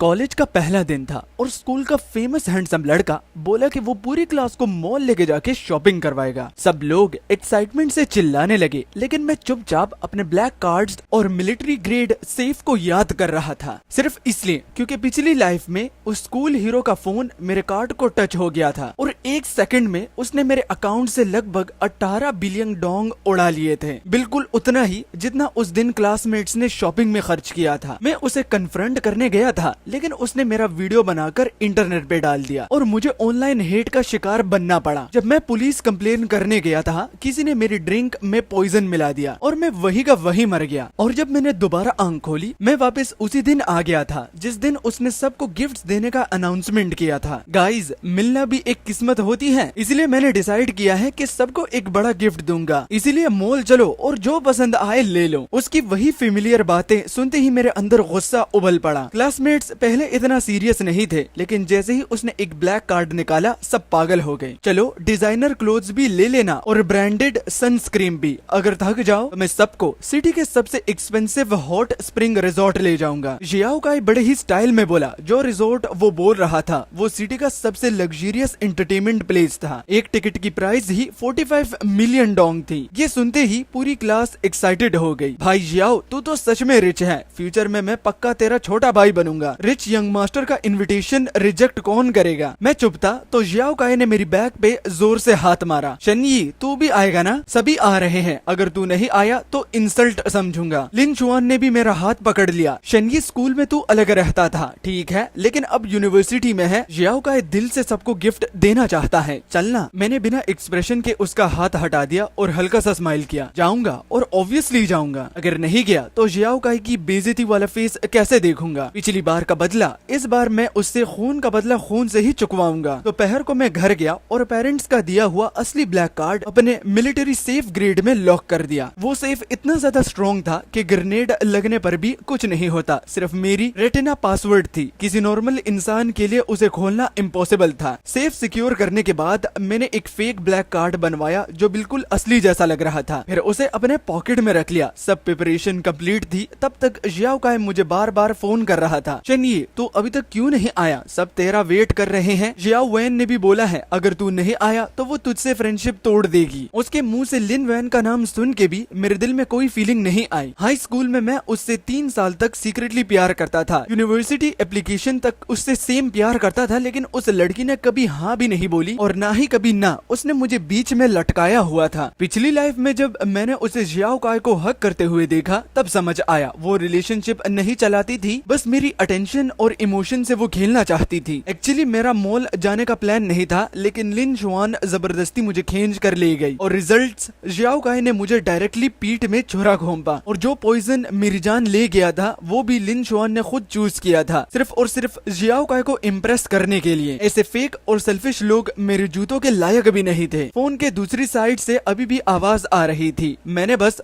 College का पहला दिन था और स्कूल का फेमस हैंडसम लड़का बोला कि वो पूरी क्लास को मॉल लेके जाके शॉपिंग करवाएगा। सब लोग एक्साइटमेंट से चिल्लाने लगे, लेकिन मैं चुपचाप अपने ब्लैक कार्ड्स और मिलिट्री ग्रेड सेफ को याद कर रहा था, सिर्फ इसलिए क्योंकि पिछली लाइफ में उस स्कूल हीरो का फोन मेरे कार्ड को टच हो गया था और एक सेकंड में उसने मेरे अकाउंट से लगभग 18 बिलियन डोंग उड़ा लिए थे, बिल्कुल उतना ही जितना उस दिन क्लासमेट्स ने शॉपिंग में खर्च किया था। मैं उसे कन्फ्रंट करने गया था, लेकिन उसने मेरा वीडियो बनाकर इंटरनेट पे डाल दिया और मुझे ऑनलाइन हेट का शिकार बनना पड़ा। जब मैं पुलिस कंप्लेन करने गया था, किसी ने मेरी ड्रिंक में पॉइजन मिला दिया और मैं वही का वही मर गया। और जब मैंने दोबारा आंख खोली, मैं वापस उसी दिन आ गया था जिस दिन उसने सबको गिफ्ट्स देने का अनाउंसमेंट किया था। गाइज, मिलना भी एक किस्मत होती है, इसलिए मैंने डिसाइड किया है कि सबको एक बड़ा गिफ्ट दूंगा। इसीलिए मॉल चलो और जो पसंद आए ले लो। उसकी वही फेमिलियर बातें सुनते ही मेरे अंदर गुस्सा उबल पड़ा। क्लासमेट्स पहले इतना सीरियस नहीं थे, लेकिन जैसे ही उसने एक ब्लैक कार्ड निकाला, सब पागल हो गए। चलो डिजाइनर क्लोथ्स भी ले लेना और ब्रांडेड सनस्क्रीन भी। अगर थक जाओ तो मैं सबको सिटी के सबसे एक्सपेंसिव हॉट स्प्रिंग रिजॉर्ट ले जाऊंगा। जियाओ काई बड़े ही स्टाइल में बोला। जो रिजॉर्ट वो बोल रहा था वो सिटी का सबसे लग्जरियस एंटरटेनमेंट प्लेस था। एक टिकट की प्राइस ही 45 मिलियन डोंग थी। ये सुनते ही पूरी क्लास एक्साइटेड हो गई। भाई जियाओ, तू तो सच में रिच है। फ्यूचर में मैं पक्का तेरा छोटा भाई बनूंगा। रिच यंग मास्टर का इनविटेशन रिजेक्ट कौन करेगा। मैं चुप था तो जियाओ काई ने मेरी बैक पे जोर से हाथ मारा। शनयी, तू भी आएगा ना? सभी आ रहे हैं, अगर तू नहीं आया तो इंसल्ट समझूंगा। लिन चुआन ने भी मेरा हाथ पकड़ लिया। शनयी, स्कूल में तू अलग रहता था, ठीक है, लेकिन अब यूनिवर्सिटी में है। जियाओ काई दिल से सबको गिफ्ट देना चाहता है, चलना। मैंने बिना एक्सप्रेशन के उसका हाथ हटा दिया और हल्का सा स्माइल किया। जाऊंगा और ऑब्वियसली जाऊंगा। अगर नहीं गया तो जियाओ काई की बेइज्जती वाला फेस कैसे देखूंगा। पिछली बार का बदला, इस बार मैं उससे खून का बदला खून से ही चुकवाऊंगा। दोपहर को मैं घर गया और पेरेंट्स का दिया हुआ असली ब्लैक कार्ड अपने मिलिट्री सेफ ग्रेड में लॉक कर दिया। वो सेफ इतना ज्यादा स्ट्रॉन्ग था कि ग्रेनेड लगने पर भी कुछ नहीं होता, सिर्फ मेरी रेटिना पासवर्ड थी। किसी नॉर्मल इंसान के लिए उसे खोलना इम्पॉसिबल था। सेफ सिक्योर करने के बाद मैंने एक फेक ब्लैक कार्ड बनवाया जो बिल्कुल असली जैसा लग रहा था, फिर उसे अपने पॉकेट में रख लिया। सब प्रिपरेशन कंप्लीट थी, तब तक जियाओ काई मुझे बार बार फोन कर रहा था। शनयी, तू अभी तक क्यों नहीं आया? सब तेरा वेट कर रहे हैं। जियाओ वैन ने भी बोला है अगर तू नहीं आया तो वो तुझसे फ्रेंडशिप तोड़ देगी। उसके मुंह से लिन वैन का नाम सुन के भी मेरे दिल में कोई फीलिंग नहीं आई। हाई स्कूल में मैं उससे 3 साल तक सीक्रेटली प्यार करता था। यूनिवर्सिटी एप्लीकेशन तक उससे सेम प्यार करता था, लेकिन उस लड़की ने कभी हाँ भी नहीं बोली और ना ही कभी ना। उसने मुझे बीच में लटकाया हुआ था। पिछली लाइफ में जब मैंने उसे जियाओ काई को हक करते हुए देखा, तब समझ आया वो रिलेशनशिप नहीं चलाती थी, बस मेरी अटेंशन और इमोशन से वो खेलना चाहती थी। एक्चुअली मेरा मॉल जाने का प्लान नहीं था, लेकिन लिन चुआन जबरदस्ती मुझे खींच कर ले गई और रिजल्ट्स, जियाओ काई ने मुझे डायरेक्टली पीठ में छुरा घोंपा और जो पॉइजन मेरी जान ले गया था वो भी लिन चुआन ने खुद चूज किया था, सिर्फ और सिर्फ जियाओ काई को इम्प्रेस करने के लिए। ऐसे फेक और सेल्फिश लोग मेरे जूतों के लायक भी नहीं थे। फोन के दूसरी साइड से अभी भी आवाज आ रही थी। मैंने बस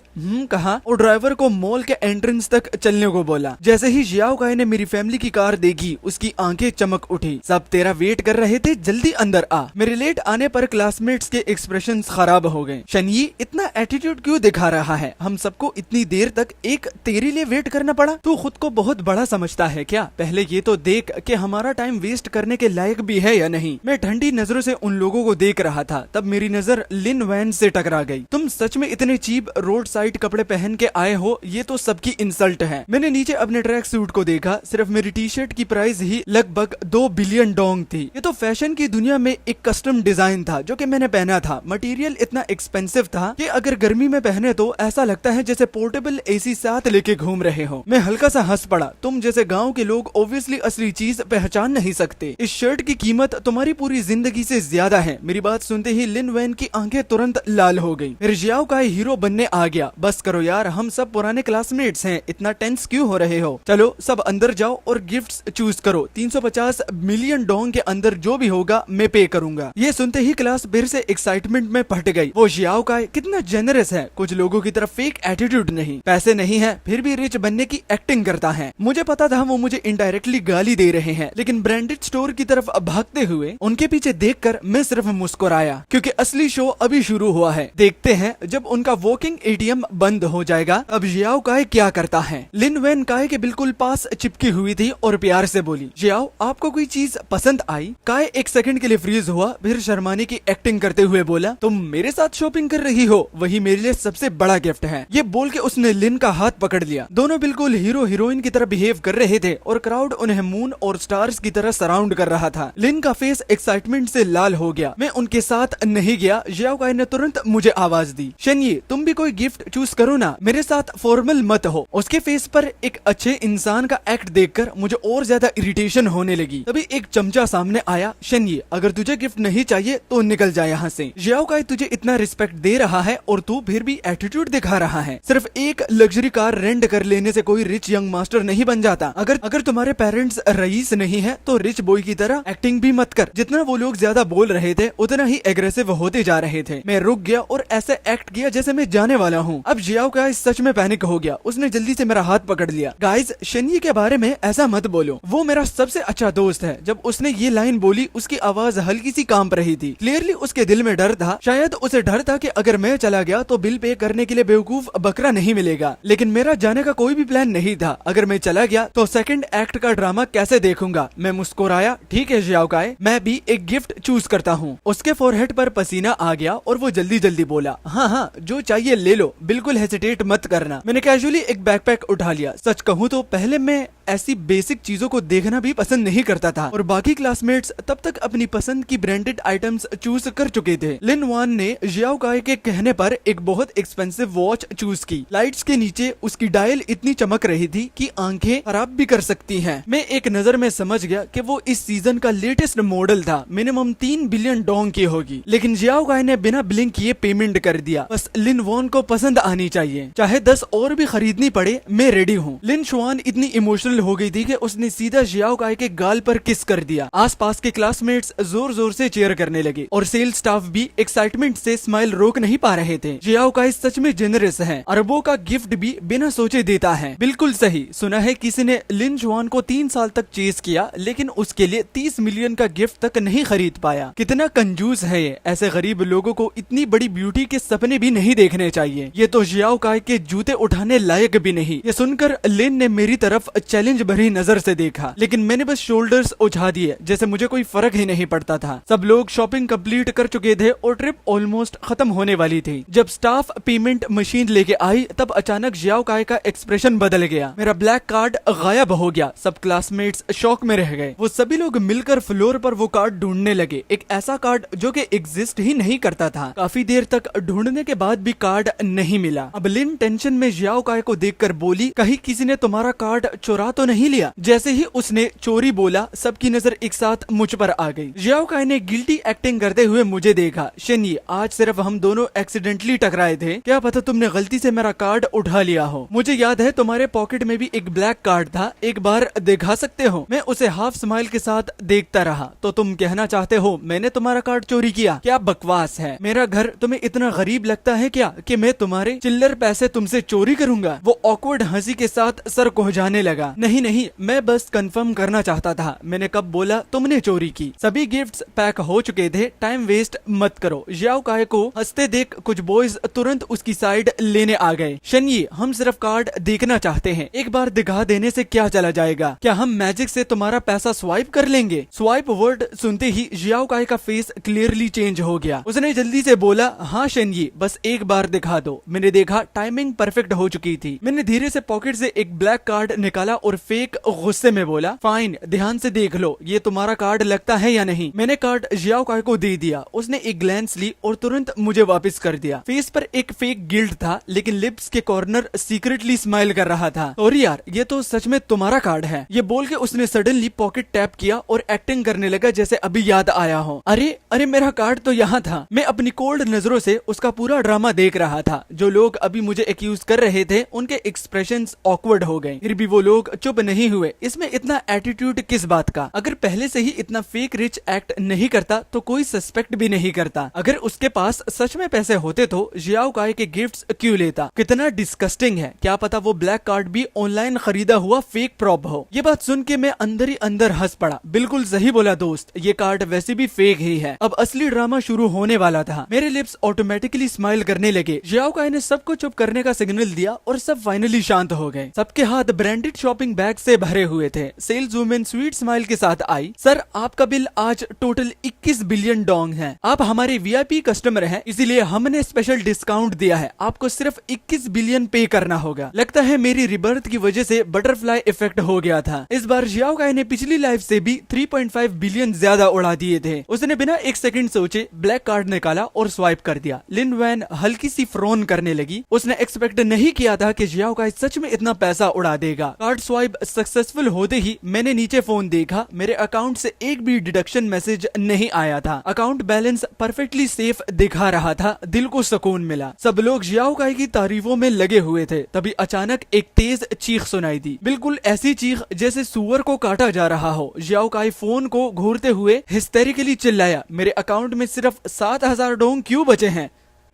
कहा और ड्राइवर को मॉल के एंट्रेंस तक चलने को बोला। जैसे ही जियाओ काई ने मेरी फैमिली की कार देखी, उसकी आंखें चमक उठी। सब तेरा वेट कर रहे थे, जल्दी अंदर आ। मेरे लेट आने पर क्लासमेट्स के एक्सप्रेशंस खराब हो गए। शनयी, इतना एटीट्यूड क्यों दिखा रहा है? हम सबको इतनी देर तक एक तेरे लिए वेट करना पड़ा। तू खुद को बहुत बड़ा समझता है क्या? पहले ये तो देख कि हमारा टाइम वेस्ट करने के लायक भी है या नहीं। मैं ठंडी नजरों से उन लोगों को देख रहा था, तब मेरी नजर लिन वैन से टकरा गई। तुम सच में इतने चीप रोड साइड कपड़े पहन के आए हो? ये तो सबकी इंसल्ट है। मैंने नीचे अपने ट्रैक सूट को देखा, सिर्फ मेरी टी शर्ट की प्राइस ही लगभग 2 बिलियन डोंग थी। ये तो फैशन की दुनिया में एक कस्टम डिजाइन था जो कि मैंने पहना था। मटेरियल इतना एक्सपेंसिव था कि अगर गर्मी में पहने तो ऐसा लगता है जैसे पोर्टेबल एसी साथ लेके घूम रहे हो। मैं हल्का सा हंस पड़ा। तुम जैसे गांव के लोग ऑब्वियसली असली चीज पहचान नहीं सकते। इस शर्ट की कीमत तुम्हारी पूरी जिंदगी से ज्यादा है। मेरी बात सुनते ही लिन वैन की आंखें तुरंत लाल हो गई। फिर जियाओ काई हीरो बनने आ गया। बस करो यार, हम सब पुराने क्लासमेट्स हैं, इतना टेंस क्यों हो रहे हो? चलो सब अंदर जाओ और गिफ्ट्स चूज करो। 350 मिलियन डोंग के अंदर जो भी होगा मैं पे करूंगा। ये सुनते ही क्लास फिर से एक्साइटमेंट में फट गई। वो जियाओ काई कितना जेनरस है। कुछ लोगों की तरफ फेक एटीट्यूड नहीं, पैसे नहीं है फिर भी रिच बनने की एक्टिंग करता है। मुझे पता था वो मुझे इनडायरेक्टली गाली दे रहे हैं, लेकिन ब्रांडेड स्टोर की तरफ भागते हुए उनके पीछे देखकर मैं सिर्फ मुस्कुराया, क्योंकि असली शो अभी शुरू हुआ है। देखते हैं जब उनका वॉकिंग एटीएम बंद हो जाएगा अब जियाओ काई क्या करता है। लिन वैन काई के बिल्कुल पास चिपकी हुई थी आई और प्यार से बोली, जियाओ आपको कोई चीज पसंद आई? काय एक सेकंड के लिए फ्रीज हुआ, फिर शर्माने की एक्टिंग करते हुए बोला, तुम मेरे साथ शॉपिंग कर रही हो, वही मेरे लिए सबसे बड़ा गिफ्ट है। ये बोल के उसने लिन का हाथ पकड़ लिया। दोनों बिल्कुल हीरो हीरोइन की तरह बिहेव कर रहे थे और क्राउड उन्हें मून और स्टार्स की तरह सराउंड कर रहा था। लिन का फेस एक्साइटमेंट से लाल हो गया। मैं उनके साथ नहीं गया। जियाओ काई ने तुरंत मुझे आवाज दी, शेनये तुम भी कोई गिफ्ट चूज करो ना, मेरे साथ फॉर्मल मत हो। उसके फेस पर एक अच्छे इंसान का एक्ट देखकर मुझे और ज्यादा इरिटेशन होने लगी। तभी एक चमचा सामने आया, शेनये अगर तुझे गिफ्ट नहीं चाहिए तो निकल जा यहाँ से। जियाओ काई तुझे इतना रिस्पेक्ट दे रहा है और तू फिर भी एटीट्यूड दिखा रहा है। सिर्फ एक लग्जरी कार रेंट कर लेने से कोई रिच यंग मास्टर नहीं बन जाता। अगर तुम्हारे पेरेंट्स रईस नहीं है तो रिच बॉय की तरह एक्टिंग भी मत कर। जितना वो लोग ज्यादा बोल रहे थे उतना ही एग्रेसिव होते जा रहे थे। मैं रुक गया और ऐसे एक्ट किया जैसे मैं जाने वाला हूँ। अब जियाओ काई सच में पैनिक हो गया। उसने जल्दी से मेरा हाथ पकड़ लिया। गाइस शेनये के बारे में ऐसा मत बोलो, वो मेरा सबसे अच्छा दोस्त है। जब उसने ये लाइन बोली उसकी आवाज हल्की सी कांप रही थी। क्लियरली उसके दिल में डर था। शायद उसे डर था कि अगर मैं चला गया तो बिल पे करने के लिए बेवकूफ बकरा नहीं मिलेगा। लेकिन मेरा जाने का कोई भी प्लान नहीं था। अगर मैं चला गया तो सेकंड एक्ट का ड्रामा कैसे देखूंगा। मैं मुस्कुराया, ठीक है जियाओ काई, मैं भी एक गिफ्ट चूज करता हूँ। उसके फोरहेड पर पसीना आ गया और वो जल्दी जल्दी बोला, हाँ हाँ जो चाहिए ले लो, बिल्कुल हेजिटेट मत करना। मैंने कैजुअली एक बैकपैक उठा लिया। सच कहूँ तो पहले मैं ऐसी बेसिक चीजों को देखना भी पसंद नहीं करता था और बाकी क्लासमेट्स तब तक अपनी पसंद की ब्रांडेड आइटम्स चूज कर चुके थे। लिन वान ने जियाओ काई के कहने पर एक बहुत एक्सपेंसिव वॉच चूज की। लाइट्स के नीचे उसकी डायल इतनी चमक रही थी कि आंखें खराब भी कर सकती हैं। मैं एक नजर में समझ गया कि वो इस सीजन का लेटेस्ट मॉडल था। मिनिमम 3 बिलियन डोंग की होगी। लेकिन जियाओ काई ने बिना ब्लिंक किए पेमेंट कर दिया। बस लिन वॉन को पसंद आनी चाहिए, चाहे 10 और भी खरीदनी पड़े, मैं रेडी हूँ। लिन शुआन इतनी इमोशनल हो गई थी कि उसने सीधा जियाओ काई के गाल पर किस कर दिया। आसपास के क्लासमेट्स जोर जोर से चीयर करने लगे और सेल्स स्टाफ भी एक्साइटमेंट से स्माइल रोक नहीं पा रहे थे। जियाओ काई सच में जेनरस है, अरबों का गिफ्ट भी बिना सोचे देता है। बिल्कुल सही सुना है, किसी ने लिन जुआन को 3 साल तक चेस किया लेकिन उसके लिए 30 मिलियन का गिफ्ट तक नहीं खरीद पाया। कितना कंजूस है ये। ऐसे गरीब लोगों को इतनी बड़ी ब्यूटी के सपने भी नहीं देखने चाहिए। ये तो जियाओ काई के जूते उठाने लायक भी नहीं। ये सुनकर लिन ने मेरी तरफ चैलेंज भरी नजर से देखा, लेकिन मैंने बस शोल्डर्स उछा दिए जैसे मुझे कोई फर्क ही नहीं पड़ता था। सब लोग शॉपिंग कंप्लीट कर चुके थे और ट्रिप ऑलमोस्ट खत्म होने वाली थी। जब स्टाफ पेमेंट मशीन लेके आई तब अचानक जियाओ काई का एक्सप्रेशन बदल गया। मेरा ब्लैक कार्ड गायब हो गया। सब क्लासमेट्स शॉक में रह गए। वो सभी लोग मिलकर फ्लोर पर वो कार्ड ढूंढने लगे, एक ऐसा कार्ड जो कि एग्जिस्ट ही नहीं करता था। काफी देर तक ढूंढने के बाद भी कार्ड नहीं मिला। अब लिन टेंशन में जियाओ काई को देखकर बोली, कहीं किसी ने तुम्हारा कार्ड चुरा तो नहीं लिया? जैसे ही उसने चोरी बोला सबकी नजर एक साथ मुझ पर आ गई। जियाओ काई ने गिल्टी एक्टिंग करते हुए मुझे देखा। शेनये, आज सिर्फ हम दोनों एक्सीडेंटली टकराए थे, क्या पता तुमने गलती से मेरा कार्ड उठा लिया हो। मुझे याद है तुम्हारे पॉकेट में भी एक ब्लैक कार्ड था, एक बार दिखा सकते हो? मैं उसे हाफ स्माइल के साथ देखता रहा। तो तुम कहना चाहते हो मैंने तुम्हारा कार्ड चोरी किया? क्या बकवास है। मेरा घर तुम्हें इतना गरीब लगता है क्या कि मैं तुम्हारे चिल्लर पैसे तुमसे चोरी करूंगा? वो ऑकवर्ड हंसी के साथ सर कोहजाने लगा। नहीं नहीं, मैं बस कंफर्म करना चाहता था। मैंने कब बोला तुमने चोरी की? सभी गिफ्ट्स पैक हो चुके थे, टाइम वेस्ट मत करो। जियाओ काई को हंसते देख कुछ बॉयज तुरंत उसकी साइड लेने आ गए। शेनये, हम सिर्फ कार्ड देखना चाहते हैं, एक बार दिखा देने से क्या चला जाएगा? क्या हम मैजिक से तुम्हारा पैसा स्वाइप कर लेंगे? स्वाइप वर्ड सुनते ही जियाओ काई का फेस क्लियरली चेंज हो गया। उसने जल्दी से बोला, हाँ शेनये, बस एक बार दिखा दो। मैंने देखा टाइमिंग परफेक्ट हो चुकी थी। मैंने धीरे से पॉकेट से एक ब्लैक कार्ड निकाला और फेक गुस्से में बोला, फाइन, ध्यान से देख लो, ये तुम्हारा कार्ड लगता है या नहीं? मैंने कार्ड जियाओ काई को दे दिया। उसने एक ग्लैंस ली और तुरंत मुझे वापस कर दिया। फेस पर एक फेक गिल्ट था लेकिन लिप्स के कॉर्नर सीक्रेटली स्माइल कर रहा था। सॉरी यार, ये तो सच में तुम्हारा कार्ड है। ये बोल के उसने सडनली पॉकेट टैप किया और एक्टिंग करने लगा जैसे अभी याद आया हो। अरे अरे, मेरा कार्ड तो यहाँ था। मैं अपनी कोल्ड नजरों से उसका पूरा ड्रामा देख रहा था। जो लोग अभी मुझे एक्यूज कर रहे थे उनके एक्सप्रेशंस ऑकवर्ड हो गए, फिर भी वो लोग चुप नहीं हुए। इसमें इतना एटीट्यूड किस बात का? अगर पहले से ही इतना फेक रिच एक्ट नहीं करता तो कोई सस्पेक्ट भी नहीं करता। अगर उसके पास सच में पैसे होते तो जियाओ काई के गिफ्ट्स क्यों लेता? कितना डिस्कस्टिंग है। क्या पता वो ब्लैक कार्ड भी ऑनलाइन खरीदा हुआ फेक प्रॉप हो। ये बात सुन के मैं अंदर ही अंदर हंस पड़ा। बिल्कुल सही बोला दोस्त, ये कार्ड वैसे भी फेक ही है। अब असली ड्रामा शुरू होने वाला था। मेरे लिप्स ऑटोमेटिकली स्माइल करने लगे। जियाओ काई ने सबको चुप करने का सिग्नल दिया और सब फाइनली शांत हो गए। सबके हाथ ब्रांडेड शॉपिंग बैग से से भरे हुए थे। सेल्स वुमेन स्वीट स्माइल के साथ आई। सर, आपका बिल आज टोटल 21 बिलियन डोंग है। आप हमारे वीआईपी कस्टमर हैं, इसीलिए हमने स्पेशल डिस्काउंट दिया है। आपको सिर्फ 21 बिलियन पे करना होगा। लगता है मेरी रिबर्थ की वजह से बटरफ्लाई इफेक्ट हो गया था। इस बार जियाओ काई ने पिछली लाइफ से भी 3.5 बिलियन ज्यादा उड़ा दिए थे। उसने बिना एक सेकंड सोचे ब्लैक कार्ड निकाला और स्वाइप कर दिया। लिन वैन हल्की सी फ्रोन करने लगी। उसने एक्सपेक्ट नहीं किया था कि जियाओ काई सच में इतना पैसा उड़ा देगा। कार्ड स्वाइप सक्सेसफुल होते ही मैंने नीचे फोन देखा। मेरे अकाउंट से एक भी डिडक्शन मैसेज नहीं आया था। अकाउंट बैलेंस परफेक्टली सेफ दिखा रहा था। दिल को सुकून मिला। सब लोग जियाओ काई की तारीफों में लगे हुए थे। तभी अचानक एक तेज चीख सुनाई दी, बिल्कुल ऐसी चीख जैसे सुअर को काटा जा रहा हो। जियाओ काई फोन को घूरते हुए हिस्टेरिकली चिल्लाया, मेरे अकाउंट में सिर्फ 7,000 डोंग क्यों बचे हैं?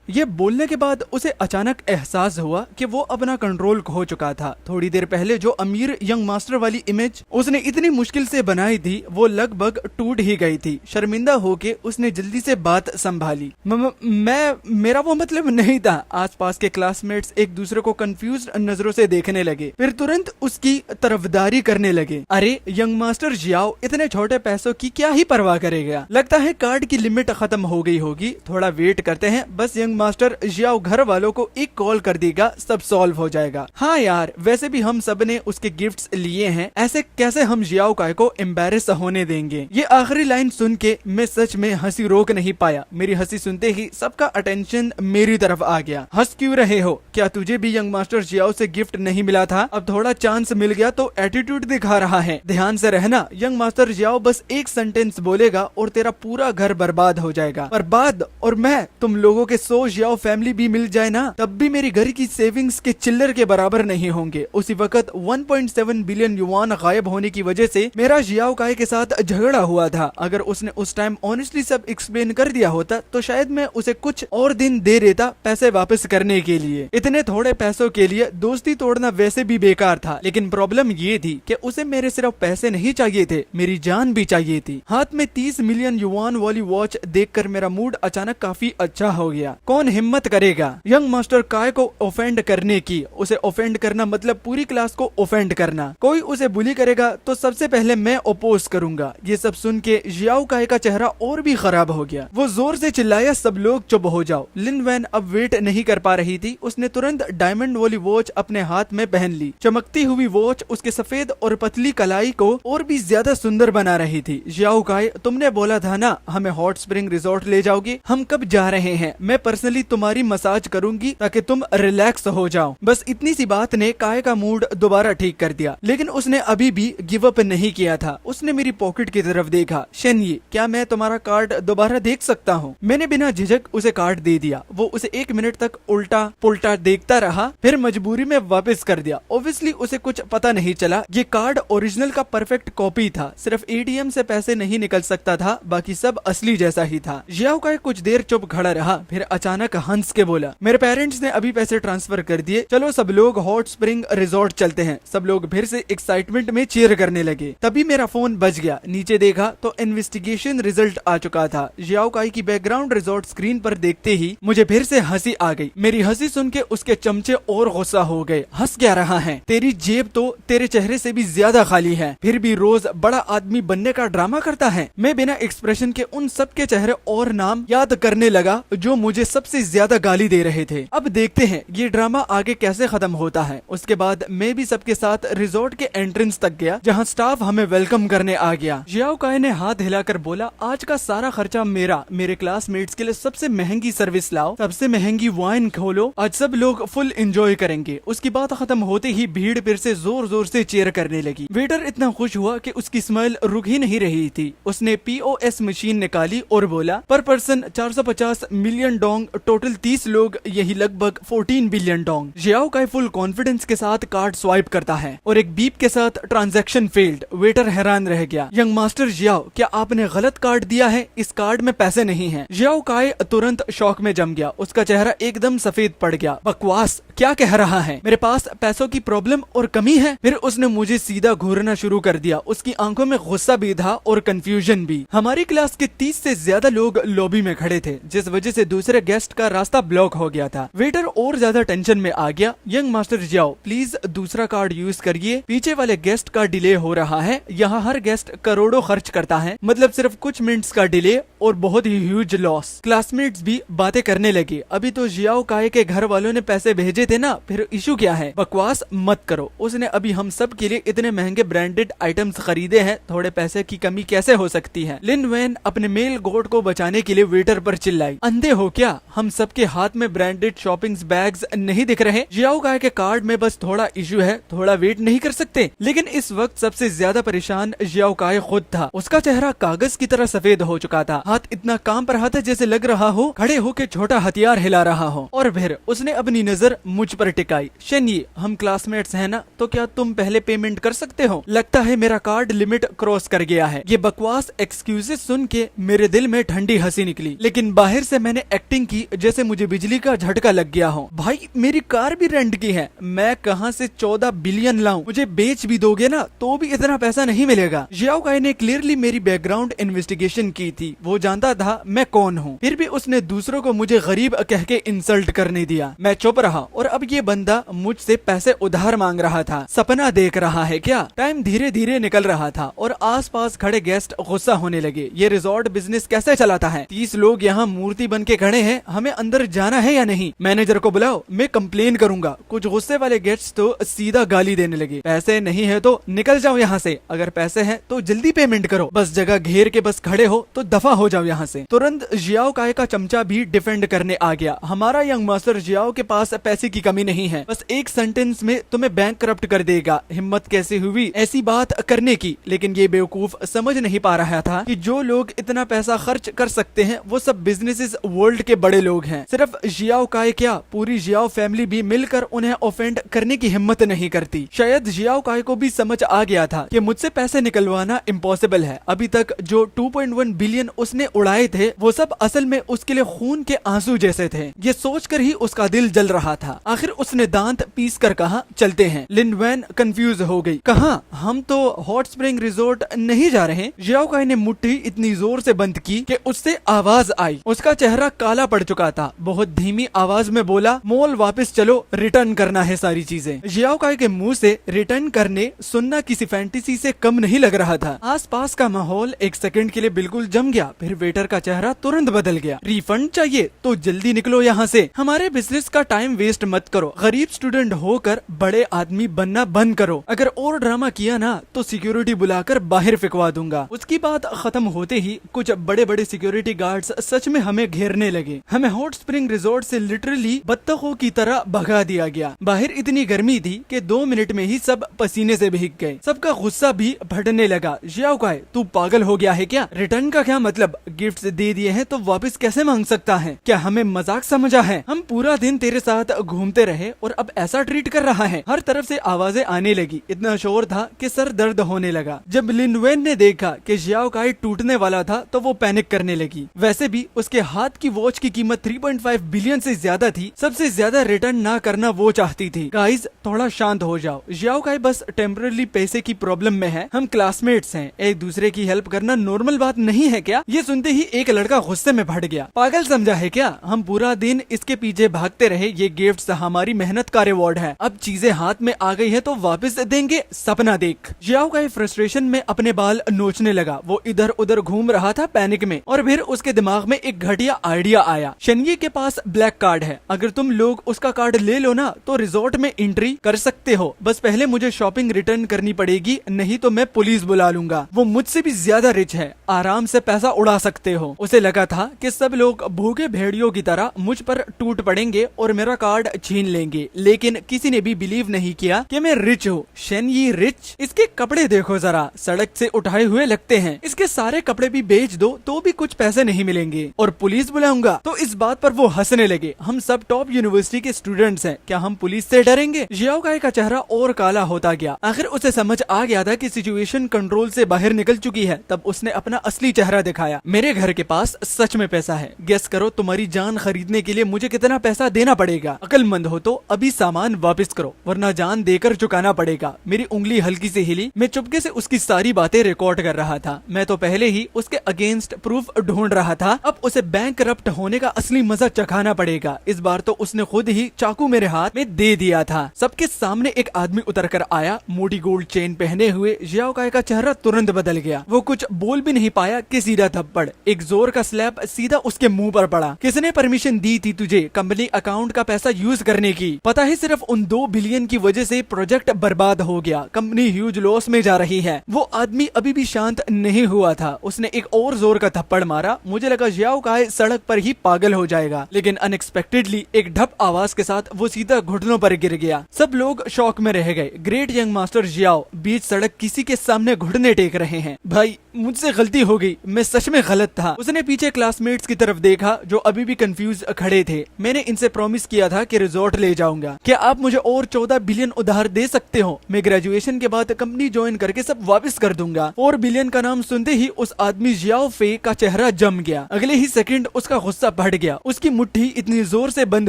ये बोलने के बाद उसे अचानक एहसास हुआ कि वो अपना कंट्रोल खो चुका था। थोड़ी देर पहले जो अमीर यंग मास्टर वाली इमेज उसने इतनी मुश्किल से बनाई थी, वो लगभग टूट ही गई थी। शर्मिंदा होके उसने जल्दी से बात संभाली, मेरा वो मतलब नहीं था। आसपास के क्लासमेट्स एक दूसरे को कंफ्यूज नजरों से देखने लगे, फिर तुरंत उसकी तरफदारी करने लगे। अरे यंग मास्टर जियाओ इतने छोटे पैसों की क्या ही परवाह करेगा? लगता है कार्ड की लिमिट खत्म हो गई होगी। थोड़ा वेट करते हैं, बस यंग मास्टर जियाओ घर वालों को एक कॉल कर देगा, सब सॉल्व हो जाएगा। हाँ यार, वैसे भी हम सब ने उसके गिफ्ट्स लिए हैं, ऐसे कैसे हम जियाओ काई को एम्बेरस होने देंगे? ये आखिरी लाइन सुन के मैं सच में हंसी रोक नहीं पाया। मेरी हंसी सुनते ही सबका अटेंशन मेरी तरफ आ गया। हंस क्यों रहे हो? क्या तुझे भी यंग मास्टर जियाओ से गिफ्ट नहीं मिला था? अब थोड़ा चांस मिल गया तो एटीट्यूड दिखा रहा है। ध्यान से रहना, यंग मास्टर जियाओ बस एक सेंटेंस बोलेगा और तेरा पूरा घर बर्बाद हो जाएगा। बर्बाद? और मैं तुम लोगों के जियाओ फैमिली भी मिल जाए ना, तब भी मेरी घर की सेविंग्स के चिल्लर के बराबर नहीं होंगे। उसी वक्त 1.7 बिलियन युआन गायब होने की वजह से मेरा जियाओ काई के साथ झगड़ा हुआ था। अगर उसने उस टाइम ऑनेस्टली सब एक्सप्लेन कर दिया होता तो शायद मैं उसे कुछ और दिन दे देता पैसे वापस करने के लिए। इतने थोड़े पैसों के लिए दोस्ती तोड़ना वैसे भी बेकार था, लेकिन प्रॉब्लम ये थी कि उसे मेरे सिर्फ पैसे नहीं चाहिए थे, मेरी जान भी चाहिए थी। हाथ में 30 मिलियन युआन वाली वॉच देखकर मेरा मूड अचानक काफी अच्छा हो गया। कौन हिम्मत करेगा यंग मास्टर काय को ऑफेंड करने की? उसे ऑफेंड करना मतलब पूरी क्लास को ऑफेंड करना। कोई उसे बुली करेगा तो सबसे पहले मैं ओपोज करूंगा। ये सब सुन के जियाओ काय का चेहरा और भी खराब हो गया। वो जोर से चिल्लाया, सब लोग चुप हो जाओ। लिन वैन अब वेट नहीं कर पा रही थी। उसने तुरंत डायमंड वाली वॉच अपने हाथ में पहन ली। चमकती हुई वॉच उसके सफेद और पतली कलाई को और भी ज्यादा सुंदर बना रही थी। जियाओ काय, तुमने बोला था ना हमें हॉट स्प्रिंग रिजॉर्ट ले जाओगे? हम कब जा रहे हैं? मैं पर्सनली तुम्हारी मसाज करूंगी ताकि तुम रिलैक्स हो जाओ। बस इतनी सी बात ने काय का मूड दोबारा ठीक कर दिया, लेकिन उसने अभी भी गिव अप नहीं किया था। उसने मेरी पॉकेट की तरफ देखा। शेनये, क्या मैं तुम्हारा कार्ड दोबारा देख सकता हूँ? मैंने बिना झिझक उसे कार्ड दे दिया। वो उसे 1 मिनट तक उल्टा पुल्टा देखता रहा, फिर मजबूरी में वापस कर दिया। ऑब्वियसली उसे कुछ पता नहीं चला। ये कार्ड ओरिजिनल का परफेक्ट कॉपी था। सिर्फ एटीएम से पैसे नहीं निकल सकता था, बाकी सब असली जैसा ही था। जियाओ काई कुछ देर चुप खड़ा रहा, फिर अचानक हंस के बोला, मेरे पेरेंट्स ने अभी पैसे ट्रांसफर कर दिए, चलो सब लोग हॉट स्प्रिंग रिजॉर्ट चलते हैं। सब लोग फिर से एक्साइटमेंट में चीयर करने लगे। तभी मेरा फोन बज गया। नीचे देखा तो इन्वेस्टिगेशन रिजल्ट आ चुका था। जियाओ काई की बैकग्राउंड रिजॉर्ट स्क्रीन पर देखते ही मुझे फिर से हंसी आ गई। मेरी हंसी सुन के उसके चमचे और गुस्सा हो गए। हंस क्या रहा है? तेरी जेब तो तेरे चेहरे से भी ज्यादा खाली है, फिर भी रोज बड़ा आदमी बनने का ड्रामा करता है। मैं बिना एक्सप्रेशन के उन सबके चेहरे और नाम याद करने लगा जो मुझे सबसे ज्यादा गाली दे रहे थे। अब देखते हैं ये ड्रामा आगे कैसे खत्म होता है। उसके बाद मैं भी सबके साथ रिजॉर्ट के एंट्रेंस तक गया, जहाँ स्टाफ हमें वेलकम करने आ गया। जियाओ काई ने हाथ हिलाकर बोला, आज का सारा खर्चा मेरा। मेरे क्लासमेट्स के लिए सबसे महंगी सर्विस लाओ, सबसे महंगी वाइन खोलो, आज सब लोग फुल एंजॉय करेंगे। उसकी बात खत्म होते ही भीड़ फिर से जोर जोर से चीयर करने लगी। वेटर इतना खुश हुआ कि उसकी स्माइल रुक ही नहीं रही थी। उसने POS मशीन निकाली और बोला, पर पर्सन 450 मिलियन डोंग, टोटल 30 लोग, यही लगभग 14 बिलियन डोंग। जियाओ काई फुल कॉन्फिडेंस के साथ कार्ड स्वाइप करता है और एक बीप के साथ ट्रांजैक्शन फेल्ड। वेटर हैरान रह गया। यंग मास्टर जियाओ, क्या आपने गलत कार्ड दिया है? इस कार्ड में पैसे नहीं हैं। जियाओ काई तुरंत शॉक में जम गया। उसका चेहरा एकदम सफेद पड़ गया। बकवास, क्या कह रहा है? मेरे पास पैसों की प्रॉब्लम और कमी है? फिर उसने मुझे सीधा घूरना शुरू कर दिया। उसकी आंखों में गुस्सा भी था और कंफ्यूजन भी। हमारी क्लास के 30 से ज्यादा लोग लॉबी में खड़े थे, जिस वजह से दूसरे गेस्ट का रास्ता ब्लॉक हो गया था। वेटर और ज्यादा टेंशन में आ गया। यंग मास्टर जाओ, प्लीज दूसरा कार्ड यूज करिए, पीछे वाले गेस्ट का डिले हो रहा है। यहाँ हर गेस्ट करोड़ों खर्च करता है, मतलब सिर्फ कुछ मिनट्स का डिले और बहुत ही ह्यूज लॉस। क्लासमेट्स भी बातें करने लगे। अभी तो जियाओ काई के घर वालों ने पैसे भेजे थे ना, फिर इशू क्या है? बकवास मत करो, उसने अभी हम सब के लिए इतने महंगे ब्रांडेड आइटम्स खरीदे हैं, थोड़े पैसे की कमी कैसे हो सकती है? लिन वैन अपने मेल गोट को बचाने के लिए वेटर पर चिल्लाई, अंधे हो क्या? हम सबके हाथ में ब्रांडेड शॉपिंग बैग्स नहीं दिख रहे? जियाओ काई के कार्ड में बस थोड़ा इशू है, थोड़ा वेट नहीं कर सकते? लेकिन इस वक्त सबसे ज्यादा परेशान जियाओ काई खुद था। उसका चेहरा कागज की तरह सफेद हो चुका था, हाथ इतना काम रहा था जैसे लग रहा हो खड़े होके छोटा हथियार हिला रहा हो। और फिर उसने अपनी नजर मुझ पर टिकाई। शेनयी, हम क्लासमेट्स हैं ना, तो क्या तुम पहले पेमेंट कर सकते हो? लगता है मेरा कार्ड लिमिट क्रॉस कर गया है। ये बकवास एक्सक्यूजेस सुन के मेरे दिल में ठंडी हंसी निकली, लेकिन बाहर से मैंने एक्टिंग की जैसे मुझे बिजली का झटका लग गया हो। भाई, मेरी कार भी रेंट की है, मैं कहां से 14 बिलियन लाऊं? मुझे बेच भी दोगे ना तो भी इतना पैसा नहीं मिलेगा। जियाओ काई ने क्लियरली मेरी बैकग्राउंड इन्वेस्टिगेशन की थी, वो जानता था मैं कौन हूँ। फिर भी उसने दूसरों को मुझे गरीब कह के इंसल्ट करने दिया। मैं चुप रहा और अब ये बंदा मुझसे पैसे उधार मांग रहा था। सपना देख रहा है क्या? टाइम धीरे धीरे निकल रहा था और आसपास खड़े गेस्ट गुस्सा होने लगे। ये रिजॉर्ट बिजनेस कैसे चलाता है? 30 लोग यहाँ मूर्ति बन के खड़े हैं, हमें अंदर जाना है या नहीं? मैनेजर को बुलाओ, मैं कंप्लेन करूंगा। कुछ गुस्से वाले गेस्ट तो सीधा गाली देने लगे। पैसे नहीं है तो निकल जाओ यहाँ से, अगर पैसे हैं तो जल्दी पेमेंट करो, बस जगह घेर के बस खड़े हो तो दफा हो जाओ यहाँ से। तुरंत जियाओ काई का चमचा भी डिफेंड करने आ गया। हमारा यंग मास्टर जियाओ के पास पैसे की कमी नहीं है, बस एक सेंटेंस में तुम्हें बैंक करप्ट कर देगा। हिम्मत कैसे हुई ऐसी बात करने की? लेकिन ये बेवकूफ समझ नहीं पा रहा था कि जो लोग इतना पैसा खर्च कर सकते हैं वो सब बिजनेसेस वर्ल्ड के बड़े लोग हैं। सिर्फ जियाओ काई क्या, पूरी जियाओ फैमिली भी मिलकर उन्हें ऑफेंड करने की हिम्मत नहीं करती। शायद जियाओ काई को भी समझ आ गया था कि मुझसे पैसे निकलवाना इम्पॉसिबल है। अभी तक जो 2.1 बिलियन उसने उड़ाए थे वो सब असल में उसके लिए खून के आंसू जैसे थे। ये सोचकर ही उसका दिल जल रहा था। आखिर उसने दांत पीस कर कहा, चलते हैं। लिन वैन कंफ्यूज हो गई, कहा? हम तो हॉट स्प्रिंग रिजोर्ट नहीं जा रहे। जियाओ काई ने मुट्ठी इतनी जोर से बंद की कि उससे आवाज आई। उसका चेहरा काला पड़ चुका था। बहुत धीमी आवाज में बोला, मॉल वापस चलो, रिटर्न करना है सारी चीजें। जियाओ काई के मुंह से रिटर्न करने सुनना किसी फैंटेसी से कम नहीं लग रहा था। आसपास का माहौल एक सेकंड के लिए बिल्कुल जम गया। फिर वेटर का चेहरा तुरंत बदल गया। रिफंड चाहिए तो जल्दी निकलो यहाँ से, हमारे बिजनेस का टाइम वेस्ट मत करो। गरीब स्टूडेंट होकर बड़े आदमी बनना बंद करो। अगर और ड्रामा किया ना तो सिक्योरिटी बुलाकर बाहर फेंकवा दूंगा। उसकी बात खत्म होते ही कुछ बड़े बड़े सिक्योरिटी गार्ड्स सच में हमें घेरने लगे। हमें हॉट स्प्रिंग रिजोर्ट से लिटरली बत्तखों की तरह भगा दिया गया। बाहर इतनी गर्मी थी कि 2 मिनट में ही सब पसीने से भीग गए। सबका गुस्सा भी बढ़ने लगा। जियाओ काई, तू पागल हो गया है क्या? रिटर्न का क्या मतलब? गिफ्ट्स दे दिए हैं तो वापस कैसे मांग सकता है? क्या हमें मजाक समझा है? हम पूरा दिन तेरे साथ घूमते रहे और अब ऐसा ट्रीट कर रहा है? हर तरफ से आवाजें आने लगी। इतना शोर था कि सर दर्द होने लगा। जब लिन वैन ने देखा कि जियाओ काई टूटने वाला था तो वो पैनिक करने लगी। वैसे भी उसके हाथ की वॉच की कीमत 3.5 बिलियन से ज्यादा थी। सबसे ज्यादा रिटर्न ना करना वो चाहती थी। गाइस, थोड़ा शांत हो जाओ। जियाओ काई बस टेम्पररी पैसे की प्रॉब्लम में है। हम क्लासमेट्स हैं, एक दूसरे की हेल्प करना नॉर्मल बात नहीं है क्या? ये सुनते ही एक लड़का गुस्से में फट गया। पागल समझा है क्या? हम पूरा दिन इसके पीछे भागते रहे। ये गिफ्ट्स हमारी मेहनत का रिवॉर्ड है। अब चीजें हाथ में आ गई है तो वापस देंगे। सपना देख। जियाओ काई फ्रस्ट्रेशन में अपने बाल नोचने लगा। वो इधर उधर घूम रहा था पैनिक में। और फिर उसके दिमाग में एक घटिया आइडिया आया। शेनयी के पास ब्लैक कार्ड है, अगर तुम लोग उसका कार्ड ले लो ना तो रिजॉर्ट में एंट्री कर सकते हो। बस पहले मुझे शॉपिंग रिटर्न करनी पड़ेगी, नहीं तो मैं पुलिस बुला लूंगा। वो मुझसे भी ज्यादा रिच है, आराम से पैसा उड़ा सकते हो। उसे लगा था कि सब लोग भूखे भेड़ियों की तरह मुझ पर टूट पड़ेंगे और मेरा कार्ड छीन लेंगे, लेकिन किसी ने भी बिलीव नहीं किया कि मैं रिच हूँ। शेनयी रिच? इसके कपड़े देखो जरा, सड़क से उठाए हुए लगते हैं। इसके सारे कपड़े भी बेच दो तो भी कुछ पैसे नहीं मिलेंगे। और पुलिस बुलाऊंगा? तो इस बात पर वो हंसने लगे। हम सब टॉप यूनिवर्सिटी के स्टूडेंट्स हैं, क्या हम पुलिस से डरेंगे? जियाओ काई का चेहरा और काला होता गया। आखिर उसे समझ आ गया था कि सिचुएशन कंट्रोल से बाहर निकल चुकी है। तब उसने अपना असली चेहरा दिखाया। मेरे घर के पास सच में पैसा है। गेस करो तुम्हारी जान खरीदने के लिए मुझे कितना पैसा देना पड़ेगा? अकल अक्लमंद हो तो अभी सामान वापस करो वरना जान देकर चुकाना पड़ेगा। मेरी उंगली हल्की से हिली। मैं चुपके से उसकी सारी बातें रिकॉर्ड कर रहा था। मैं तो पहले ही उसके अगेंस्ट प्रूफ ढूंढ रहा था। अब उसे बैंक करप्ट होने का असली मजा चखाना पड़ेगा। इस बार तो उसने खुद ही चाकू मेरे हाथ में दे दिया था। सबके सामने एक आदमी उतर कर आया। मोटी गोल्ड चेन पहने हुए जियाओ काई का चेहरा तुरंत बदल गया। वो कुछ बोल भी नहीं पाया कि सीधा थप्पड़, एक जोर का स्लैप सीधा उसके मुंह पर पड़ा। किसने परमिशन दी थी तुझे कंपनी अकाउंट का पैसा यूज करने की? पता है सिर्फ उन 2 बिलियन की वजह से प्रोजेक्ट बर्बाद हो गया। कंपनी ह्यूज लॉस में जा रही है। वो आदमी अभी भी शांत नहीं हुआ था। उसने एक और जोर का थप्पड़ मारा। मुझे लगा जियाओ काई सड़क पर ही पागल हो जाएगा, लेकिन अनएक्सपेक्टेडली एक ढप आवाज के साथ वो सीधा घुटनों पर गिर गया। सब लोग शॉक में रह गए। ग्रेट यंग मास्टर जियाओ बीच सड़क किसी के सामने घुटने टेक रहे हैं। भाई मुझसे गलती हो गई, मैं सच में गलत था। उसने पीछे क्लासमेट्स की तरफ देखा जो अभी भी कंफ्यूज खड़े थे। मैंने इनसे प्रॉमिस किया था कि रिजॉर्ट ले जाऊंगा। क्या आप मुझे और 14 बिलियन उधार दे सकते हो? मैं ग्रेजुएशन के बाद कंपनी ज्वाइन करके सब वापस कर दूंगा। 4 बिलियन का नाम सुनते ही उस आदमी जियाओ फे का चेहरा जम गया। अगले ही सेकंड उसका गुस्सा बढ़ गया। उसकी मुट्ठी इतनी जोर से बंद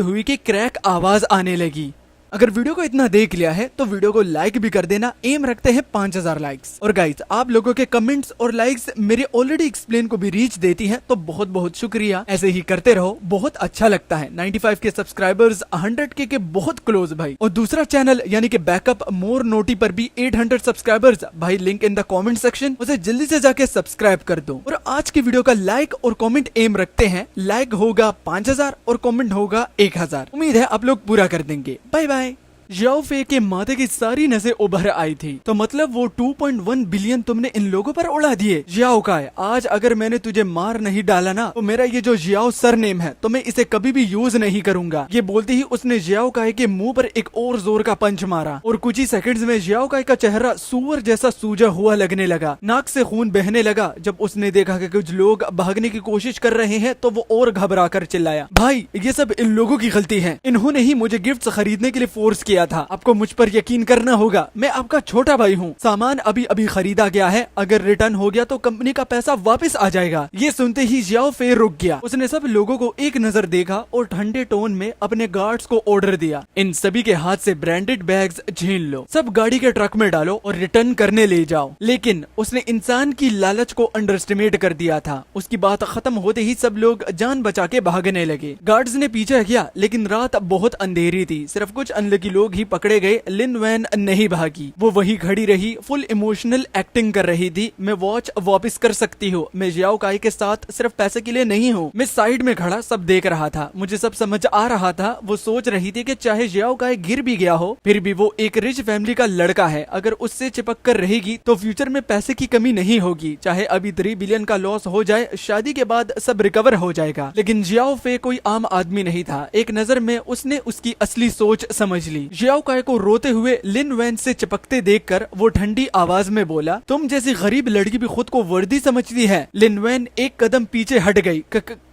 हुई कि क्रैक आवाज आने लगी। अगर वीडियो को इतना देख लिया है तो वीडियो को लाइक भी कर देना। एम रखते हैं 5000 लाइक्स। और गाइस आप लोगों के कमेंट्स और लाइक्स मेरे ऑलरेडी एक्सप्लेन को भी रीच देती हैं, तो बहुत बहुत शुक्रिया। ऐसे ही करते रहो, बहुत अच्छा लगता है। 95 के सब्सक्राइबर्स 100 के बहुत क्लोज भाई। और दूसरा चैनल यानी कि बैकअप मोर नोटी पर भी 800 सब्सक्राइबर्स भाई, link in the comment section, उसे जल्दी से जाके सब्सक्राइब कर दो। और आज की वीडियो का लाइक और कॉमेंट एम रखते हैं, लाइक होगा 5000 और कॉमेंट होगा 1000। उम्मीद है आप लोग पूरा कर देंगे। Bye bye. जियाओ फे के माथे की सारी नसें उभर आई थी। तो मतलब वो 2.1 बिलियन तुमने इन लोगों पर उड़ा दिए। जियाओ काई, आज अगर मैंने तुझे मार नहीं डाला ना तो मेरा ये जो जियाओ सरनेम है तो मैं इसे कभी भी यूज नहीं करूंगा। ये बोलते ही उसने जियाओ काई के मुंह पर एक और जोर का पंच मारा और कुछ ही सेकंड्स में जियाओ काई का चेहरा सुअर जैसा सूजा हुआ लगने लगा। नाक से खून बहने लगा। जब उसने देखा कि कुछ लोग भागने की कोशिश कर रहे हैं तो वो और घबरा कर चिल्लाया, भाई ये सब इन लोगों की गलती है। इन्होंने ही मुझे गिफ्ट्स खरीदने के लिए फोर्स किया था। आपको मुझ पर यकीन करना होगा। मैं आपका छोटा भाई हूँ। सामान अभी अभी खरीदा गया है। अगर रिटर्न हो गया तो कंपनी का पैसा वापस आ जाएगा। ये सुनते ही जियाओ फे रुक गया। उसने सब लोगों को एक नजर देखा और ठंडे टोन में अपने गार्ड्स को ऑर्डर दिया, इन सभी के हाथ से ब्रांडेड बैग्स छीन लो, सब गाड़ी के ट्रक में डालो और रिटर्न करने ले जाओ। लेकिन उसने इंसान की लालच को अंडरस्टिमेट कर दिया था। उसकी बात खत्म होते ही सब लोग जान बचा के भागने लगे। गार्ड्स ने पीछे किया, लेकिन रात बहुत अंधेरी थी। सिर्फ कुछ अनलकी लोग ही पकड़े गए। लिन वैन नहीं भागी, वो वही खड़ी रही, फुल इमोशनल एक्टिंग कर रही थी। मैं वॉच वापस कर सकती हूँ। मैं जियाओ काई के साथ सिर्फ पैसे के लिए नहीं हूँ। मैं साइड में खड़ा सब देख रहा था। मुझे सब समझ आ रहा था। वो सोच रही थी कि चाहे जियाओ काई गिर भी गया हो फिर भी वो एक रिच फैमिली का लड़का है। अगर उससे चिपक कर रहेगी तो फ्यूचर में पैसे की कमी नहीं होगी। चाहे अभी 3 बिलियन का लॉस हो जाए, शादी के बाद सब रिकवर हो जाएगा। लेकिन जियाओ फे कोई आम आदमी नहीं था। एक नजर में उसने उसकी असली सोच समझ ली। जियाओ काई को रोते हुए लिन वैन से चिपकते देखकर वो ठंडी आवाज में बोला, तुम जैसी गरीब लड़की भी खुद को वर्दी समझती है। लिन वैन एक कदम पीछे हट गई।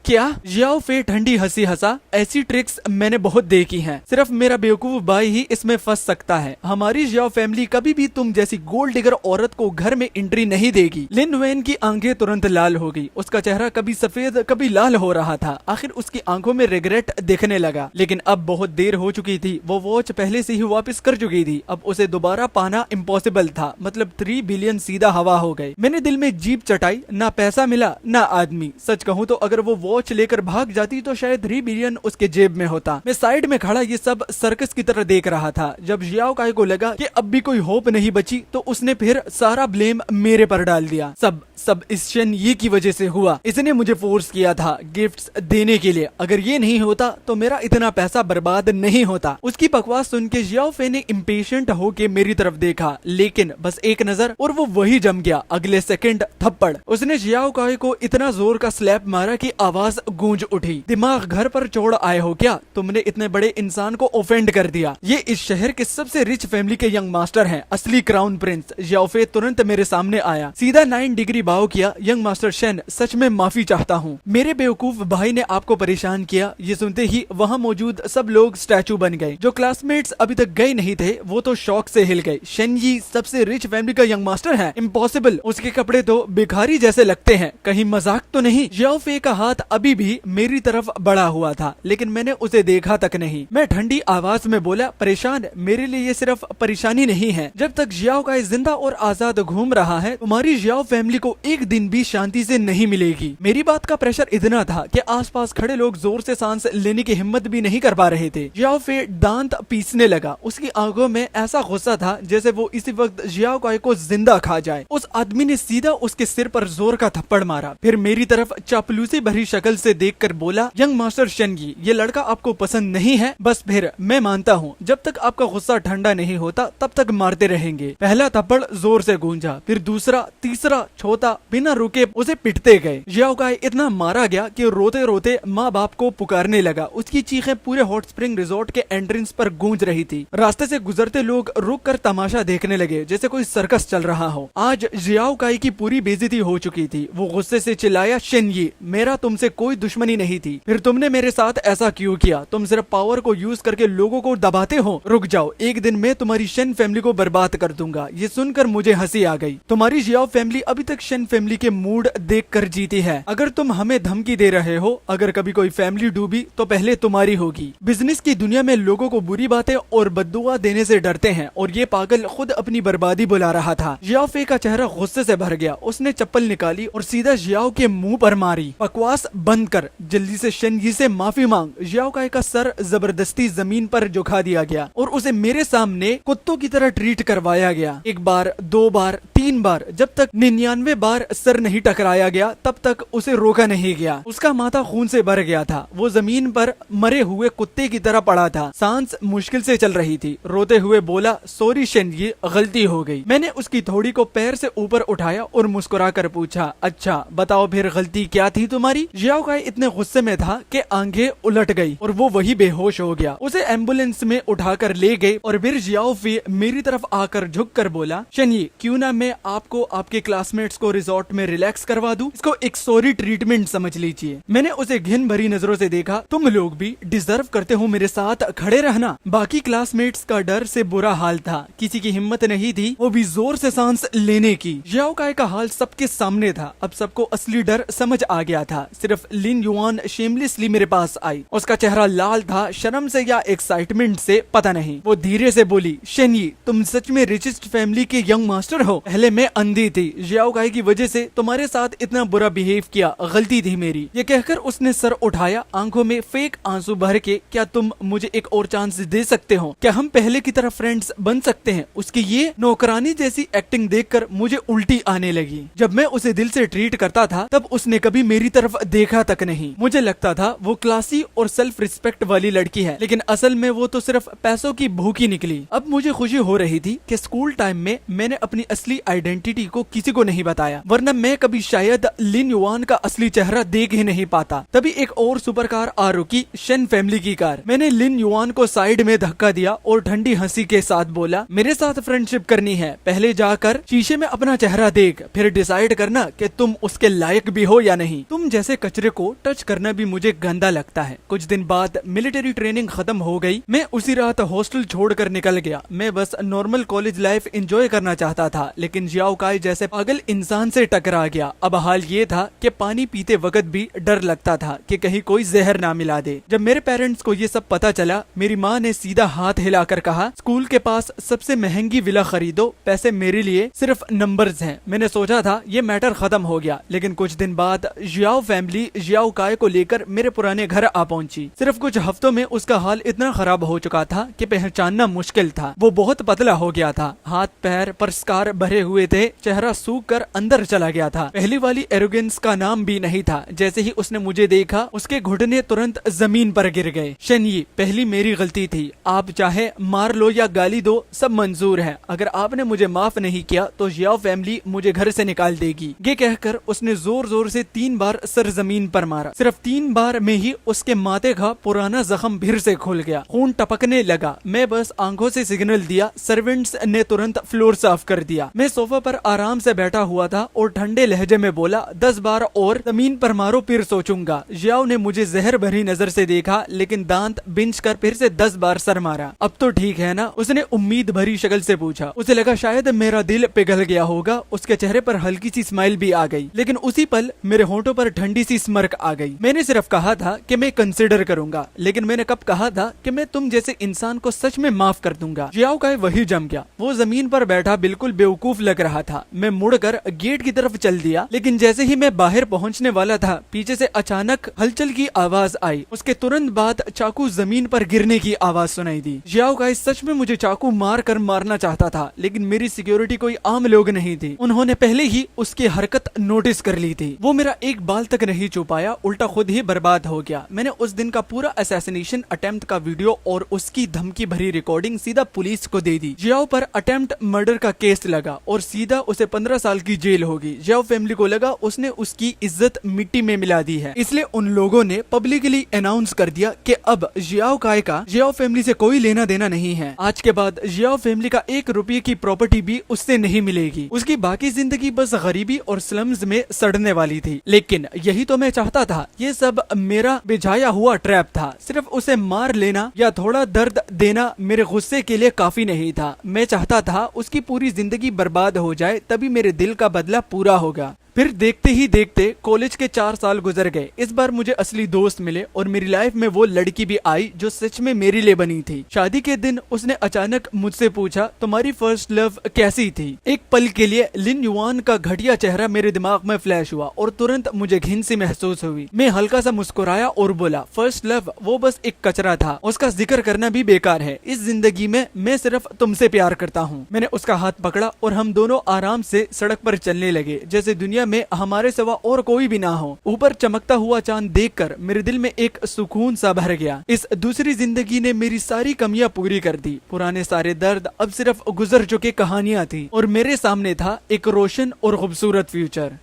क्या? जियाओ फे ठंडी हंसी हंसा। ऐसी ट्रिक्स मैंने बहुत देखी हैं। सिर्फ मेरा बेवकूफ भाई ही इसमें फंस सकता है। हमारी जियाओ फैमिली कभी भी तुम जैसी गोल्ड डिगर औरत को घर में एंट्री नहीं देगी। लिन वैन की आंखें तुरंत लाल हो गई। उसका चेहरा कभी सफेद कभी लाल हो रहा था। आखिर उसकी आंखों में रिग्रेट दिखने लगा। लेकिन अब बहुत देर हो चुकी थी। वो वॉच पहले से ही वापस कर चुकी थी। अब उसे दोबारा पाना इम्पॉसिबल था। मतलब 3 बिलियन सीधा हवा हो गए। मैंने दिल में जीप चटाई। ना पैसा मिला ना आदमी। सच कहूँ तो अगर वो वॉच लेकर भाग जाती तो शायद 3 बिलियन उसके जेब में होता। मैं साइड में खड़ा ये सब सर्कस की तरह देख रहा था। जब जियाओ काई को लगा कि अब भी कोई होप नहीं बची तो उसने फिर सारा ब्लेम मेरे पर डाल दिया। सब इस ये की वजह से हुआ। इसने मुझे फोर्स किया था गिफ्ट्स देने के लिए। अगर ये नहीं होता तो मेरा इतना पैसा बर्बाद नहीं होता। उसकी बकवास सुन के जियाओ फे ने इम्पेशेंट होके मेरी तरफ देखा, लेकिन बस एक नजर और वो वही जम गया। अगले सेकंड थप्पड़। उसने जियाओ काई को इतना जोर का स्लैप मारा कि आवाज गूंज उठी। दिमाग घर पर छोड़ आए हो क्या? तुमने इतने बड़े इंसान को ऑफेंड कर दिया। ये इस शहर के सबसे रिच फैमिली के यंग मास्टर हैं, असली क्राउन प्रिंस। जियाओ फे तुरंत मेरे सामने आया। सीधा 9 डिग्री बाव किया। यंग मास्टर शेन, सच में माफी चाहता हूँ, मेरे बेवकूफ भाई ने आपको परेशान किया। ये सुनते ही वहाँ मौजूद सब लोग स्टैचू बन गए। जो क्लासमेट्स अभी तक गए नहीं थे वो तो शौक से हिल गए। शेन ये सबसे रिच फैमिली का यंग मास्टर है, इम्पॉसिबल। उसके कपड़े तो भिखारी जैसे लगते हैं, कहीं मजाक तो नहीं। जियाओ फे का हाथ अभी भी मेरी तरफ बढ़ा हुआ था, लेकिन मैंने उसे देखा तक नहीं। मैं ठंडी आवाज में बोला, परेशान, मेरे लिए ये सिर्फ परेशानी नहीं है। जब तक जियाओ का जिंदा और आजाद घूम रहा है, तुम्हारी जियाओ फैमिली को एक दिन भी शांति से नहीं मिलेगी। मेरी बात का प्रेशर इतना था कि आसपास खड़े लोग जोर से सांस लेने की हिम्मत भी नहीं कर पा रहे थे। जियाओ फे दांत पीसने लगा। उसकी आंखों में ऐसा गुस्सा था जैसे वो इसी वक्त जियाओ काई को जिंदा खा जाए। उस आदमी ने सीधा उसके सिर पर जोर का थप्पड़ मारा, फिर मेरी तरफ चापलूसी भरी शक्ल से देखकर बोला, यंग मास्टर शेनगी, ये लड़का आपको पसंद नहीं है? बस फिर मैं मानता हूँ, जब तक आपका गुस्सा ठंडा नहीं होता तब तक मारते रहेंगे। पहला थप्पड़ जोर से गूंजा, फिर दूसरा, तीसरा, चौथा, बिना रुके उसे पिटते गए। जियाओ काई इतना मारा गया कि रोते रोते माँ बाप को पुकारने लगा। उसकी चीखें पूरे हॉट स्प्रिंग रिजॉर्ट के एंट्रेंस पर गूंज रही थी। रास्ते से गुजरते लोग रुक कर तमाशा देखने लगे जैसे कोई सर्कस चल रहा हो। आज जियाओ काई की पूरी बेइज्जती हो चुकी थी। वो गुस्से से चिल्लाया, शेनयी, मेरा तुमसे कोई दुश्मनी नहीं थी, फिर तुमने मेरे साथ ऐसा क्यों किया? तुम सिर्फ पावर को यूज करके लोगों को दबाते हो। रुक जाओ, एक दिन मैं तुम्हारी शेन फैमिली को बर्बाद कर दूंगा। ये सुनकर मुझे हंसी आ गई। तुम्हारी जियाओ फैमिली अभी तक शेन फैमिली के मूड देख कर जीती है। अगर तुम हमें धमकी दे रहे हो, अगर कभी कोई फैमिली डूबी तो पहले तुम्हारी होगी। बिजनेस की दुनिया में लोगों को बुरी बातें और बद्दुआ देने से डरते हैं, और ये पागल खुद अपनी बर्बादी बुला रहा था। जियाओ फे का चेहरा गुस्से से भर गया। उसने चप्पल निकाली और सीधा जियाओ के मुंह पर मारी। बकवास बंद कर, जल्दी से शेनयी से माफी मांग। जियाओ काई का सर जबरदस्ती जमीन पर झुका दिया गया और उसे मेरे सामने कुत्तों की तरह ट्रीट करवाया गया। एक बार, दो बार, तीन बार, जब तक 99 बार सर नहीं टकराया गया तब तक उसे रोका नहीं गया। उसका माथा खून से भर गया था। वो जमीन पर मरे हुए कुत्ते की तरह पड़ा था। सांस मुश्किल से चल रही थी। रोते हुए बोला, सॉरी शेनयी, गलती हो गई। मैंने उसकी थोड़ी को पैर से ऊपर उठाया और मुस्कुरा कर पूछा, अच्छा बताओ फिर गलती क्या थी तुम्हारी? जियाओ काई इतने गुस्से में था कि आंखें उलट गई और वो वही बेहोश हो गया। उसे एम्बुलेंस में उठाकर ले गए और फिर जियाओ फे मेरी तरफ आकर झुककर बोला, शेनयी, क्यों ना मैं आपको आपके क्लासमेट्स को रिजॉर्ट में रिलैक्स करवा दूं? इसको एक सॉरी ट्रीटमेंट समझ लीजिए। मैंने उसे घिन भरी नजरों से देखा। तुम लोग भी डिजर्व करते हो मेरे साथ खड़े रहना। बाकी क्लासमेट्स का डर से बुरा हाल था। किसी की हिम्मत नहीं थी वो भी जोर से सांस लेने की। जियाओ काई का हाल सबके सामने था। अब सबको असली डर समझ आ गया था। सिर्फ लिन युआन शेमलेसली मेरे पास आई। उसका चेहरा लाल था, शर्म से या एक्साइटमेंट से पता नहीं। वो धीरे से बोली, शेनयी, तुम सच में रिचेस्ट फैमिली के यंग मास्टर हो। पहले मैं अंधी थी। जियाओ काई की वजह से तुम्हारे साथ इतना बुरा बिहेव किया, गलती थी मेरी। ये कहकर उसने सर उठाया, आंखों में फेक आंसू भर के, क्या तुम मुझे एक और चांस दे सकते हो? क्या हम पहले की तरह फ्रेंड्स बन सकते हैं? उसकी ये नौकरानी जैसी एक्टिंग देखकर मुझे उल्टी आने लगी। जब मैं उसे दिल से ट्रीट करता था तब उसने कभी मेरी तरफ देखा तक नहीं। मुझे लगता था वो क्लासी और सेल्फ रिस्पेक्ट वाली लड़की है, लेकिन असल में वो तो सिर्फ पैसों की भूखी निकली। अब मुझे खुशी हो रही थी कि स्कूल टाइम में मैंने अपनी असली आइडेंटिटी को किसी को नहीं बताया, वरना मैं कभी शायद लिन युआन का असली चेहरा देख ही नहीं पाता। तभी एक और सुपर कार आ रुकी, शेन फैमिली की कार। मैंने लिन युआन को साइड में धक्का दिया और ठंडी हंसी के साथ बोला, मेरे साथ फ्रेंडशिप करनी है, पहले जाकर शीशे में अपना चेहरा देख, फिर डिसाइड करना कि तुम उसके लायक भी हो या नहीं। तुम जैसे कचरे को टच करना भी मुझे गंदा लगता है। कुछ दिन बाद मिलिट्री ट्रेनिंग खत्म हो गई। मैं उसी रात हॉस्टल छोड़कर निकल गया। मैं बस नॉर्मल कॉलेज लाइफ एंजॉय करना चाहता था, लेकिन जियाओ काई जैसे पागल इंसान से टकरा गया। अब हाल ये था कि पानी पीते वक्त भी डर लगता था कि कहीं कोई जहर ना मिला दे। जब मेरे पेरेंट्स को ये सब पता चला, मेरी माँ ने सीधा हाथ हिलाकर कहा, स्कूल के पास सबसे महंगी विला खरीदो, पैसे मेरे लिए सिर्फ नंबर्स हैं। मैंने सोचा था ये मैटर खत्म हो गया, लेकिन कुछ दिन बाद जियाओ फैमिली जियाओ काई को लेकर मेरे पुराने घर आ पहुंची। सिर्फ कुछ हफ्तों में उसका हाल इतना खराब हो चुका था कि पहचानना मुश्किल था। वो बहुत पतला हो गया था, हाथ पैर पर स्कार भरे हुए थे, चेहरा सूख कर अंदर चला गया था। पहली वाली एरोगेंस का नाम भी नहीं था। जैसे ही उसने मुझे देखा, उसके घुटने तुरंत जमीन पर गिर गए। शेनयी, पहली मेरी गलती थी, आप चाहे मार लो या गाली दो, सब मंजूर है। अगर आपने मुझे माफ नहीं किया तो जियाओ फैमिली मुझे घर से निकाल देगी। ये कहकर उसने जोर जोर से 3 बार सर जमीन पर मारा। सिर्फ 3 बार में ही उसके माथे का पुराना जख्म फिर से खुल गया, खून टपकने लगा। मैं बस आंखों से सिग्नल दिया, सर्वेंट्स ने तुरंत फ्लोर साफ कर दिया। मैं सोफा पर आराम से बैठा हुआ था और ठंडे लहजे में बोला, 10 बार और जमीन पर मारो फिर सोचूंगा। जियाओ ने मुझे जहर भरी नजर से देखा, लेकिन दांत बिंच कर फिर से 10 बार सर मारा। अब तो ठीक है ना, उसने उम्मीद भरी शक्ल से पूछा। उसे लगा शायद मेरा दिल पिघल गया होगा। उसके चेहरे पर हल्की सी स्माइल भी आ गई, लेकिन उसी पल मेरे होंठों पर ठंडी सी स्मर्क आ गई। मैंने सिर्फ कहा था कि मैं कंसिडर करूंगा, लेकिन मैंने कब कहा था कि मैं तुम जैसे इंसान को सच में माफ कर दूंगा। जियाओ का वही जम गया। वो जमीन पर बैठा बिल्कुल बेवकूफ लग रहा था। मैं मुड़कर गेट की तरफ चल दिया, लेकिन जैसे ही मैं बाहर पहुंचने वाला था, पीछे से अचानक हलचल की आवाज आई। उसके तुरंत बाद चाकू जमीन पर गिरने की आवाज सुनाई दी। जियाओ का सच में मुझे चाकू मार कर मारना चाहता था, लेकिन मेरी सिक्योरिटी कोई आम लोग नहीं थी। उन्होंने पहले ही उसकी हरकत नोटिस कर ली थी। वो मेरा एक बाल तक नहीं छुपाया, उल्टा खुद ही बर्बाद हो गया। मैंने उस दिन का पूरा असैसिनेशन अटेम्प्ट का वीडियो और उसकी धमकी भरी रिकॉर्डिंग सीधा पुलिस को दे दी। जियाओ पर अटेम्प्ट मर्डर का केस लगा और सीधा उसे 15 साल की जेल होगी। जियाओ फैमिली को लगा उसने उसकी इज्जत मिट्टी में मिला दी है, इसलिए उन लोगों ने पब्लिकली अनाउंस कर दिया कि अब जियाओ काय का जियाओ फैमिली से कोई लेना देना नहीं है। आज के बाद जियाओ फैमिली का 1 रुपये की प्रॉपर्टी भी उससे नहीं मिलेगी। उसकी बाकी जिंदगी बस गरीबी और स्लम्स में सड़ने वाली थी। लेकिन यही तो मैं चाहता था। ये सब मेरा बिछाया हुआ ट्रैप था। सिर्फ उसे मार लेना या थोड़ा दर्द देना मेरे गुस्से के लिए काफी नहीं था। मैं चाहता था उसकी पूरी जिंदगी बर्बाद हो जाए, तभी मेरे दिल का बदला पूरा होगा। फिर देखते ही देखते कॉलेज के 4 साल गुजर गए। इस बार मुझे असली दोस्त मिले और मेरी लाइफ में वो लड़की भी आई जो सच में मेरे लिए बनी थी। शादी के दिन उसने अचानक मुझसे पूछा, तुम्हारी फर्स्ट लव कैसी थी? एक पल के लिए लिन युआन का घटिया चेहरा मेरे दिमाग में फ्लैश हुआ और तुरंत मुझे घिन सी महसूस हुई। मैं हल्का सा मुस्कुराया और बोला, फर्स्ट लव वो बस एक कचरा था, उसका जिक्र करना भी बेकार है। इस जिंदगी में मैं सिर्फ तुमसे प्यार करता हूँ। मैंने उसका हाथ पकड़ा और हम दोनों आराम से सड़क पर चलने लगे, जैसे दुनिया में हमारे सिवा और कोई भी ना हो। ऊपर चमकता हुआ चांद देखकर मेरे दिल में एक सुकून सा भर गया। इस दूसरी जिंदगी ने मेरी सारी कमियां पूरी कर दी। पुराने सारे दर्द अब सिर्फ गुजर चुके कहानियां थी और मेरे सामने था एक रोशन और खूबसूरत फ्यूचर।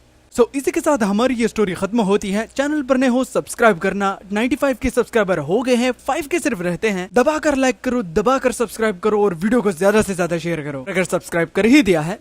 इसी के साथ हमारी ये स्टोरी खत्म होती है। चैनल पर नए हो सब्सक्राइब करना। 95 के सब्सक्राइबर हो गए हैं, 5 के सिर्फ रहते हैं। दबाकर लाइक करो, दबाकर सब्सक्राइब करो और वीडियो को ज्यादा से ज्यादा शेयर करो। अगर सब्सक्राइब कर ही दिया है